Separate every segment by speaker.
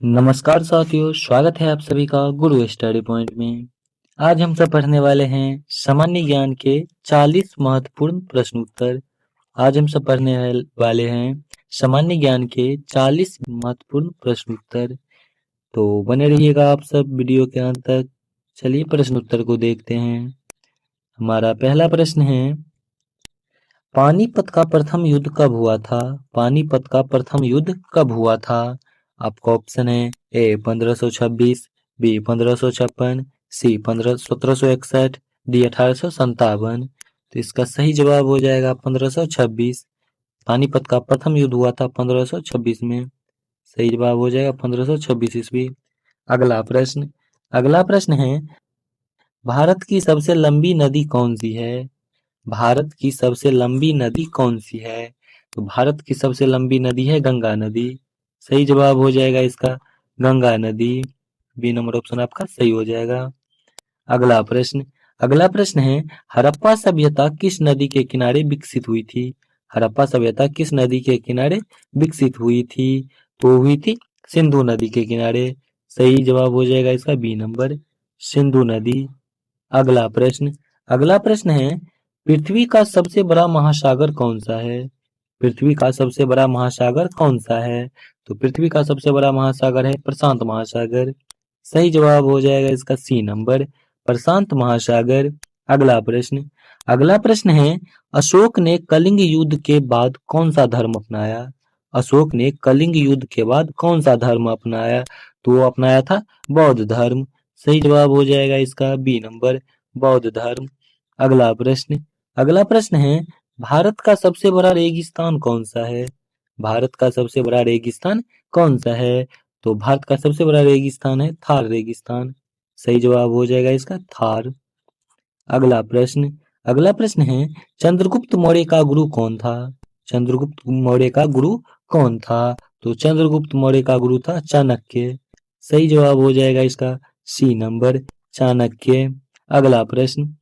Speaker 1: नमस्कार साथियों, स्वागत है आप सभी का गुरु स्टडी पॉइंट में। आज हम सब पढ़ने वाले हैं सामान्य ज्ञान के 40 महत्वपूर्ण प्रश्न उत्तर। आज हम सब पढ़ने वाले हैं सामान्य ज्ञान के 40 महत्वपूर्ण प्रश्न उत्तर। तो बने रहिएगा आप सब वीडियो के अंत तक। चलिए प्रश्न उत्तर को देखते हैं। हमारा पहला प्रश्न है, पानीपत का प्रथम युद्ध कब हुआ था? पानीपत का प्रथम युद्ध कब हुआ था? आपका ऑप्शन है ए 1526, बी 1556, सी 1761, डी 1857। तो इसका सही जवाब हो जाएगा 1526। पानीपत का प्रथम युद्ध हुआ था 1526 में। सही जवाब हो जाएगा 1526 ईस्वी। अगला प्रश्न अगला प्रश्न है, भारत की सबसे लंबी नदी कौन सी है? भारत की सबसे लंबी नदी कौन सी है? तो भारत की सबसे लंबी नदी है गंगा नदी। सही जवाब हो जाएगा इसका गंगा नदी। बी नंबर ऑप्शन आपका सही हो जाएगा। अगला प्रश्न अगला प्रश्न है, हड़प्पा सभ्यता किस नदी के किनारे विकसित हुई थी? हड़प्पा सभ्यता किस नदी के किनारे विकसित हुई थी? तो हुई थी सिंधु नदी के किनारे। सही जवाब हो जाएगा इसका बी नंबर, सिंधु नदी। अगला प्रश्न अगला प्रश्न है, पृथ्वी का सबसे बड़ा महासागर कौन सा है? पृथ्वी का सबसे बड़ा महासागर कौन सा है? तो पृथ्वी का सबसे बड़ा महासागर है प्रशांत महासागर। सही जवाब हो जाएगा इसका सी नंबर, प्रशांत महासागर। अगला प्रश्न अगला प्रश्न है, अशोक ने कलिंग युद्ध के बाद कौन सा धर्म अपनाया? अशोक ने कलिंग युद्ध के बाद कौन सा धर्म अपनाया? तो वो अपनाया था बौद्ध धर्म। सही जवाब हो जाएगा इसका बी नंबर, बौद्ध धर्म। अगला प्रश्न अगला प्रश्न है, भारत का सबसे बड़ा रेगिस्तान कौन सा है? भारत का सबसे बड़ा रेगिस्तान कौन सा है? तो भारत का सबसे बड़ा रेगिस्तान है थार रेगिस्तान। सही जवाब हो जाएगा इसका थार। अगला प्रश्न अगला प्रश्न है, चंद्रगुप्त मौर्य का गुरु कौन था? चंद्रगुप्त मौर्य का गुरु कौन था? तो चंद्रगुप्त मौर्य का गुरु था चाणक्य। सही जवाब हो जाएगा इसका सी नंबर, चाणक्य। अगला प्रश्न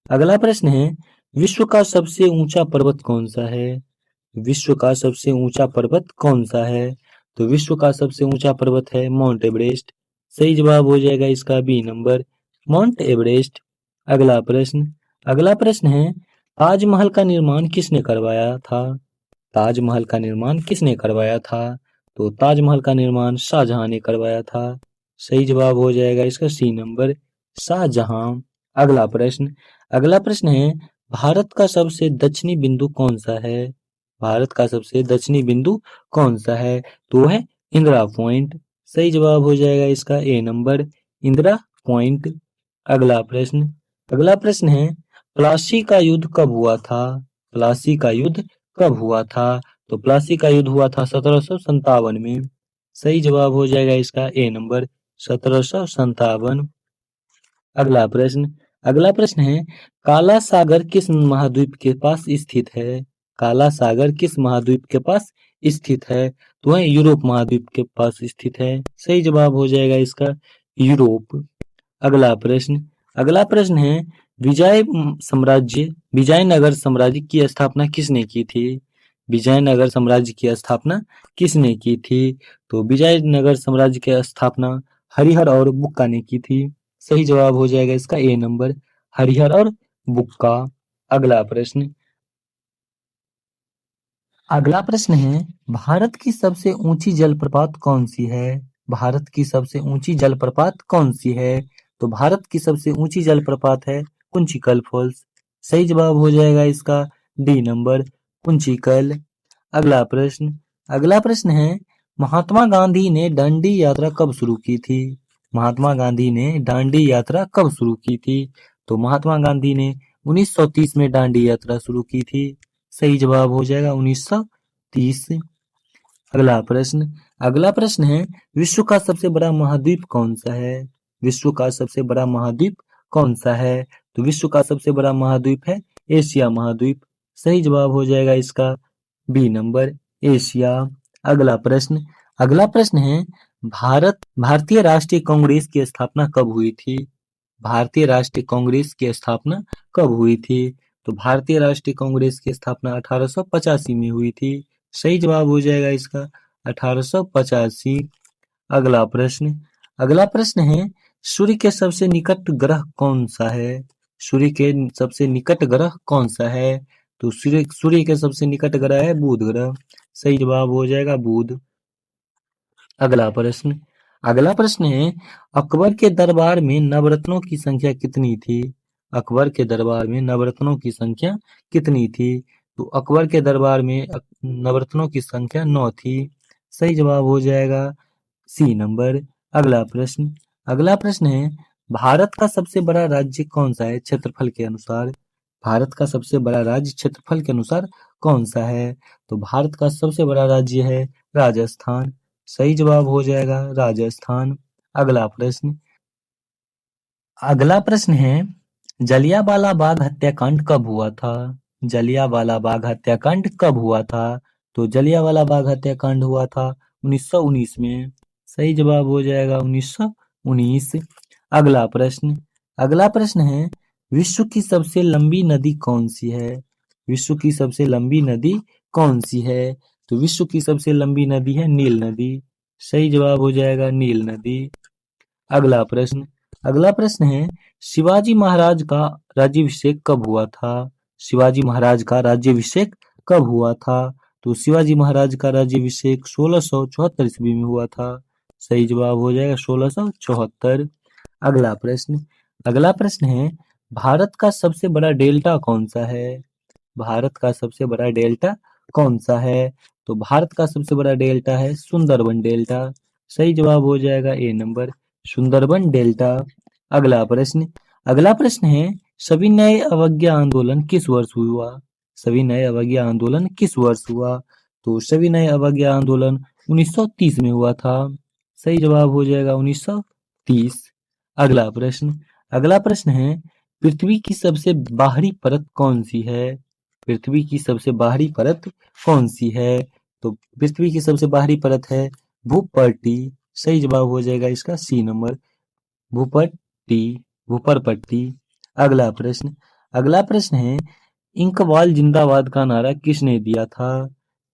Speaker 1: अगला प्रश्न है, विश्व का सबसे ऊंचा पर्वत कौन सा है? विश्व का सबसे ऊंचा पर्वत कौन सा है? तो विश्व का सबसे ऊंचा पर्वत है माउंट एवरेस्ट। सही जवाब हो जाएगा इसका बी नंबर, माउंट एवरेस्ट। अगला प्रश्न अगला प्रश्न है, ताजमहल का निर्माण किसने करवाया था? ताजमहल का निर्माण किसने करवाया था? तो ताजमहल का निर्माण शाहजहां ने करवाया था। सही जवाब हो जाएगा इसका सी नंबर, शाहजहां। अगला प्रश्न अगला प्रश्न है, भारत का सबसे दक्षिणी बिंदु कौन सा है? भारत का सबसे दक्षिणी बिंदु कौन सा है? तो है इंदिरा पॉइंट। सही जवाब हो जाएगा इसका ए नंबर, इंदिरा पॉइंट। अगला प्रश्न अगला प्रश्न है, प्लासी का युद्ध कब हुआ था? प्लासी का युद्ध कब हुआ था? तो प्लासी का युद्ध हुआ था 1757 में। सही जवाब हो जाएगा इसका ए नंबर, 1757। अगला प्रश्न है, काला सागर किस महाद्वीप के पास स्थित है? काला सागर किस महाद्वीप के पास स्थित है? तो है यूरोप महाद्वीप के पास स्थित है। सही जवाब हो जाएगा इसका यूरोप। अगला प्रश्न अगला प्रश्न है, विजयनगर साम्राज्य की स्थापना किसने की थी? विजयनगर साम्राज्य की स्थापना किसने की थी? तो विजयनगर साम्राज्य की स्थापना हरिहर और बुक्का ने की थी। सही जवाब हो जाएगा इसका ए नंबर, हरिहर और बुक्का। अगला प्रश्न अगला प्रश्न है, भारत की सबसे ऊंची जलप्रपात कौन सी है? भारत की सबसे ऊंची जलप्रपात कौन सी है? तो भारत की सबसे ऊंची जलप्रपात है कुंचिकल फॉल्स। सही जवाब हो जाएगा इसका डी नंबर, कुंचिकल। अगला प्रश्न अगला प्रश्न है, महात्मा गांधी ने दांडी यात्रा कब शुरू की थी? महात्मा गांधी ने दांडी यात्रा कब शुरू की थी? तो महात्मा गांधी ने 1930 में दांडी यात्रा शुरू की थी। सही जवाब हो जाएगा 1930। अगला प्रश्न है, विश्व का सबसे बड़ा महाद्वीप कौन सा है? विश्व का सबसे बड़ा महाद्वीप कौन सा है? तो विश्व का सबसे बड़ा महाद्वीप है एशिया महाद्वीप। सही जवाब हो जाएगा इसका बी नंबर, एशिया। अगला प्रश्न है, भारतीय राष्ट्रीय कांग्रेस की स्थापना कब हुई थी? भारतीय राष्ट्रीय कांग्रेस की स्थापना कब हुई थी? तो भारतीय राष्ट्रीय कांग्रेस की स्थापना 1885 में हुई थी। सही जवाब हो जाएगा इसका 1885। अगला प्रश्न अगला प्रश्न है सूर्य के सबसे निकट ग्रह कौन सा है? सूर्य के सबसे निकट ग्रह कौन सा है? तो सूर्य सूर्य के सबसे निकट ग्रह है बुध ग्रह। सही जवाब हो जाएगा बुध। अगला प्रश्न अगला प्रश्न है अकबर के दरबार में नवरत्नों की संख्या कितनी थी? अकबर के दरबार में नवरत्नों की संख्या कितनी थी? तो अकबर के दरबार में नवरत्नों की संख्या 9 थी। सही जवाब हो जाएगा सी नंबर। अगला प्रश्न है भारत का सबसे बड़ा राज्य कौन सा है क्षेत्रफल के अनुसार? भारत का सबसे बड़ा राज्य क्षेत्रफल के अनुसार कौन सा है? तो भारत का सबसे बड़ा राज्य है राजस्थान। सही जवाब हो जाएगा राजस्थान। अगला प्रश्न अगला प्रश्न है जलियांवाला बाग हत्याकांड कब हुआ था? जलियांवाला बाग हत्याकांड कब हुआ था? तो जलियांवाला बाग हत्याकांड हुआ था 1919 में। सही जवाब हो जाएगा 1919। अगला प्रश्न अगला प्रश्न है विश्व की सबसे लंबी नदी कौन सी है? विश्व की सबसे लंबी नदी कौन सी है? तो विश्व की सबसे लंबी नदी है नील नदी। सही जवाब हो जाएगा नील नदी। अगला प्रश्न अगला प्रश्न है शिवाजी महाराज का राज्याभिषेक कब हुआ था? शिवाजी महाराज का राज्याभिषेक कब हुआ था? तो शिवाजी महाराज का राज्याभिषेक 1674 ईस्वी में हुआ था। सही जवाब हो जाएगा 1674। अगला प्रश्न है भारत का सबसे बड़ा डेल्टा कौन सा है? भारत का सबसे बड़ा डेल्टा कौन सा है? तो भारत का सबसे बड़ा डेल्टा है सुंदरबन डेल्टा। सही जवाब हो जाएगा ए नंबर सुंदरबन डेल्टा। अगला प्रश्न अगला प्रश्न है सभी नए अवज्ञा आंदोलन किस वर्ष हुआ? सभी नए अवज्ञा आंदोलन किस वर्ष हुआ? तो सभी नए अवज्ञा आंदोलन 1930 में हुआ था। सही जवाब हो जाएगा 1930। अगला प्रश्न है पृथ्वी की सबसे बाहरी परत कौन सी है? पृथ्वी की सबसे बाहरी परत कौन सी है? तो पृथ्वी की सबसे बाहरी परत है भूपट्टी। सही जवाब हो जाएगा इसका सी नंबर भूपट्टी भूपरपट्टी। अगला प्रश्न है इंकवाल जिंदाबाद का नारा किसने दिया था?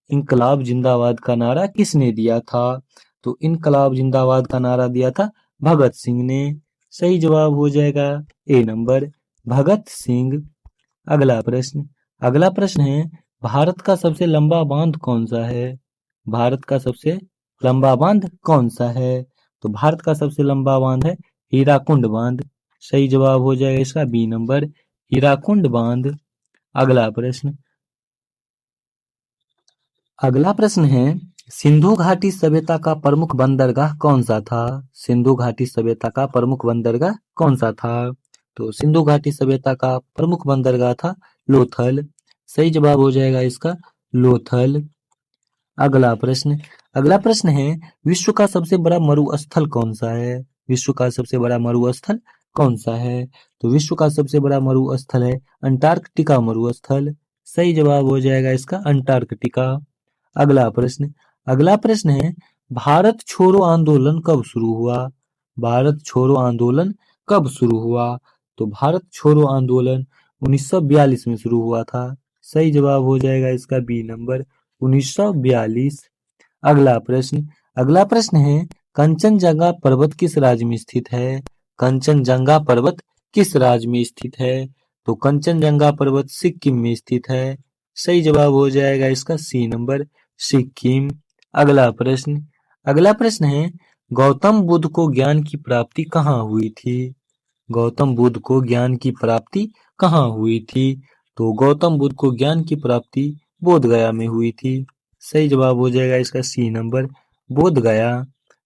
Speaker 1: इंकलाब जिंदाबाद का नारा किसने दिया था? तो इंकलाब जिंदाबाद का नारा दिया था भगत सिंह ने। सही जवाब हो जाएगा ए नंबर भगत सिंह। अगला प्रश्न है भारत का सबसे लंबा बांध कौन सा है? भारत का सबसे लंबा बांध कौन सा है? तो भारत का सबसे लंबा बांध है हीराकुंड बांध। सही जवाब हो जाएगा इसका बी नंबर हीराकुंड बांध। अगला प्रश्न अगला प्रश्न है सिंधु घाटी सभ्यता का प्रमुख बंदरगाह कौन सा था? सिंधु घाटी सभ्यता का प्रमुख बंदरगाह कौन सा था? तो सिंधु घाटी सभ्यता का प्रमुख बंदरगाह था लोथल। सही जवाब हो जाएगा इसका लोथल। अगला प्रश्न अगला प्रश्न है विश्व का सबसे बड़ा मरुस्थल कौन सा है? विश्व का सबसे बड़ा मरुस्थल कौन सा है? तो विश्व का सबसे बड़ा मरुस्थल है अंटार्कटिका मरुस्थल। सही जवाब हो जाएगा इसका अंटार्कटिका। अगला प्रश्न है भारत छोड़ो आंदोलन कब शुरू हुआ? भारत छोड़ो आंदोलन कब शुरू हुआ? तो भारत छोड़ो आंदोलन 1942 में शुरू हुआ था। सही जवाब हो जाएगा इसका बी नंबर 1942। अगला प्रश्न है कंचनजंगा पर्वत किस राज्य में स्थित है? कंचनजंगा पर्वत किस राज्य में स्थित है? तो कंचनजंगा पर्वत सिक्किम में स्थित है। सही जवाब हो जाएगा इसका सी नंबर सिक्किम। अगला प्रश्न है गौतम बुद्ध को ज्ञान की प्राप्ति कहाँ हुई थी? गौतम बुद्ध को ज्ञान की प्राप्ति कहाँ हुई थी? तो गौतम बुद्ध को ज्ञान की प्राप्ति बोध गया में हुई थी। सही जवाब हो जाएगा इसका सी नंबर बोध गया।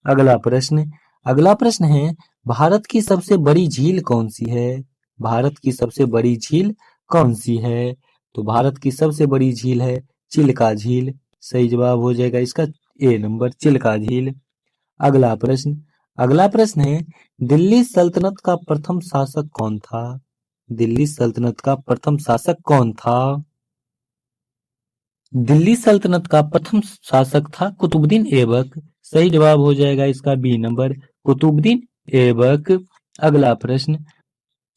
Speaker 1: अगला प्रश्न है भारत की सबसे बड़ी झील कौन सी है? भारत की सबसे बड़ी झील कौन सी है? तो भारत की सबसे बड़ी झील है चिल्का झील। सही जवाब हो जाएगा इसका ए नंबर चिल्का झील। अगला प्रश्न है दिल्ली सल्तनत का प्रथम शासक कौन था? दिल्ली सल्तनत का प्रथम शासक कौन था? दिल्ली सल्तनत का प्रथम शासक था कुतुबुद्दीन ऐबक। सही जवाब हो जाएगा इसका बी नंबर कुतुबुद्दीन ऐबक।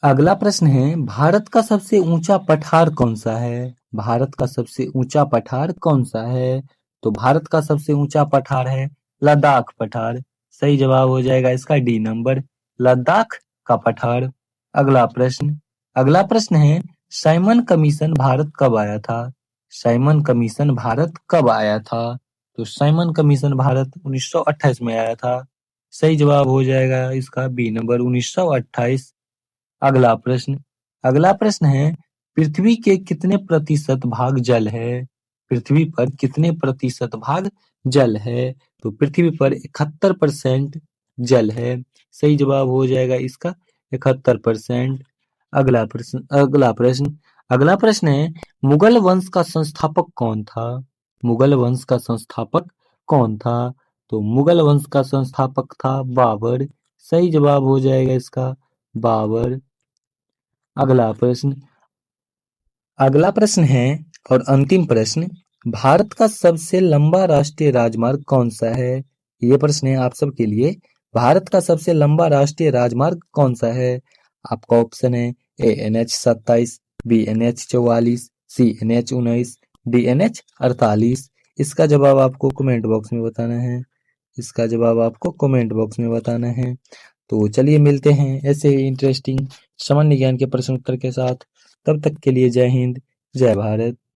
Speaker 1: अगला प्रश्न है भारत का सबसे ऊंचा पठार कौन सा है? भारत का सबसे ऊंचा पठार कौन सा है? तो भारत का सबसे ऊंचा पठार है लद्दाख पठार। सही जवाब हो जाएगा इसका डी नंबर, लद्दाख का पठार। अगला प्रश्न है, साइमन कमीशन भारत कब आया था? साइमन कमीशन भारत कब आया था? तो साइमन कमीशन भारत 1928 में आया था। सही जवाब हो जाएगा इसका बी नंबर 1928। अगला प्रश्न अगला प्रश्न है, पृथ्वी के कितने प्रतिशत भाग जल है? पृथ्वी पर कितने प्रतिशत भाग जल है? तो पृथ्वी पर 71% जल है। सही जवाब हो जाएगा इसका 71%। अगला प्रश्न है, मुगल वंश का संस्थापक कौन था? मुगल वंश का संस्थापक कौन था? तो मुगल वंश का संस्थापक था बाबर। सही जवाब हो जाएगा इसका बाबर। अगला प्रश्न अगला प्रश्न है और अंतिम प्रश्न, भारत का सबसे लंबा राष्ट्रीय राजमार्ग कौन सा है? ये प्रश्न है आप सबके लिए, भारत का सबसे लंबा राष्ट्रीय राजमार्ग कौन सा है? आपका ऑप्शन है ए NH 27, बी NH 44, सी NH 19, डी NH 48। इसका जवाब आपको कमेंट बॉक्स में बताना है। इसका जवाब आपको कमेंट बॉक्स में बताना है। तो चलिए मिलते हैं ऐसे ही इंटरेस्टिंग सामान्य ज्ञान के प्रश्न उत्तर के साथ। तब तक के लिए जय हिंद, जय भारत।